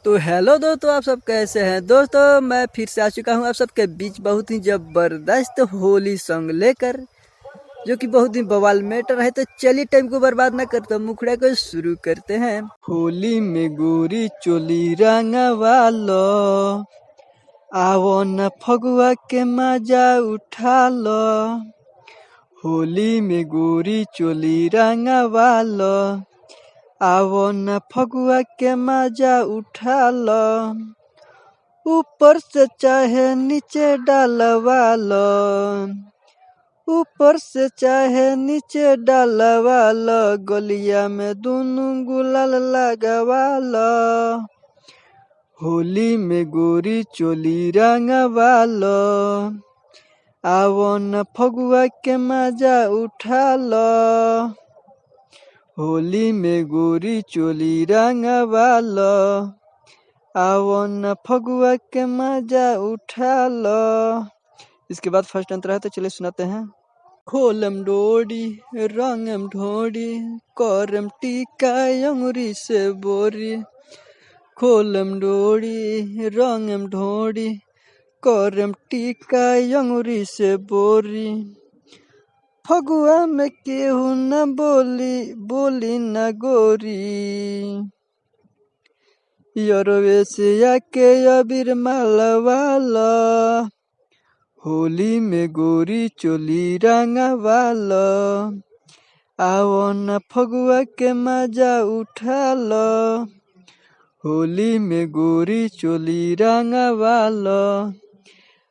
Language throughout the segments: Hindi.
तो हेलो दोस्तों, आप सब कैसे हैं। दोस्तों मैं फिर से आ चुका हूं आप सबके बीच बहुत ही ज़बरदस्त होली सॉन्ग लेकर, जो कि बहुत ही बवाल मैटर है। तो चलिए टाइम को बर्बाद ना करते, मुखड़ा को शुरू करते हैं। होली में गोरी चोली रंगवा लो, आवो न फगुआ के मजा उठा लो। होली में गोरी चोली रंगवा लो, आवो न फगुआ के मजा उठा लो। ऊपर से चाहे नीचे डालवा लो, ऊपर से चाहे नीचे डालवा लो। गलिया में दोनों गुलाल लगवा लो। होली में गोरी चोली रंगवा लो, आवो न फगुआ के मजा उठा लो। होली में गोरी चोली रंगवा लो, आवो न फगुआ के मजा उठा लो। इसके बाद फर्स्ट अंतर है, तो चलिए सुनाते हैं। खोलम डोरी रंगम ढोरी, करम टीका अंगुरी से बोरी। खोलम डोरी रंगम ढोरी, करम टीका अंगुरी से बोरी। फगुआ में केहू न बोली न गोरी, यरवे से आके अबीर मलवाला। होली में गोरी चोली रंगवा लो, आवो न फगुआ के मजा उठा लो। होली में गोरी चोली रंगवा लो,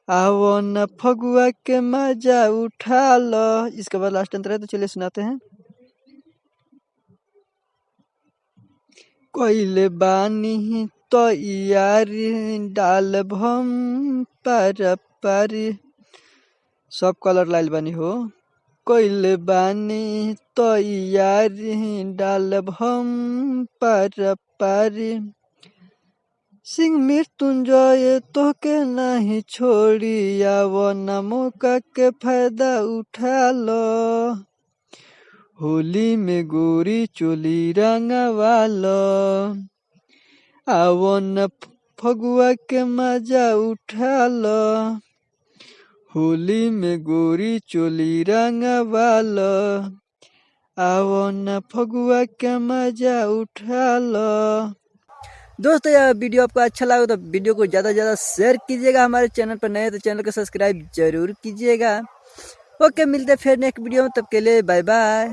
आवो न फगुआ के मजा उठा लो। इसके बाद लास्ट अंतर है, तो चलिए सुनाते हैं। कोइले बानी तो यारी डालब हम पर पारी, सब कलर लाइल बानी हो। कोइले बानी तो यारी डालब हम पर पारी। सिंह मृत्युंजय तोहके नहीं छोड़ी, आवो न मौका के फायदा उठा लो। होली में गोरी चोली रंगवा लो, आवो न फगुआ के मजा उठा लो। होली में गोरी चोली रंगवा लो, आवो न फगुआ के मजा उठा लो। दोस्तों यह वीडियो आपको अच्छा लगा तो वीडियो को ज़्यादा से ज़्यादा शेयर कीजिएगा। हमारे चैनल पर नए हैं तो चैनल को सब्सक्राइब जरूर कीजिएगा। ओके, मिलते हैं फिर नेक्स्ट वीडियो में, तब के लिए बाय बाय।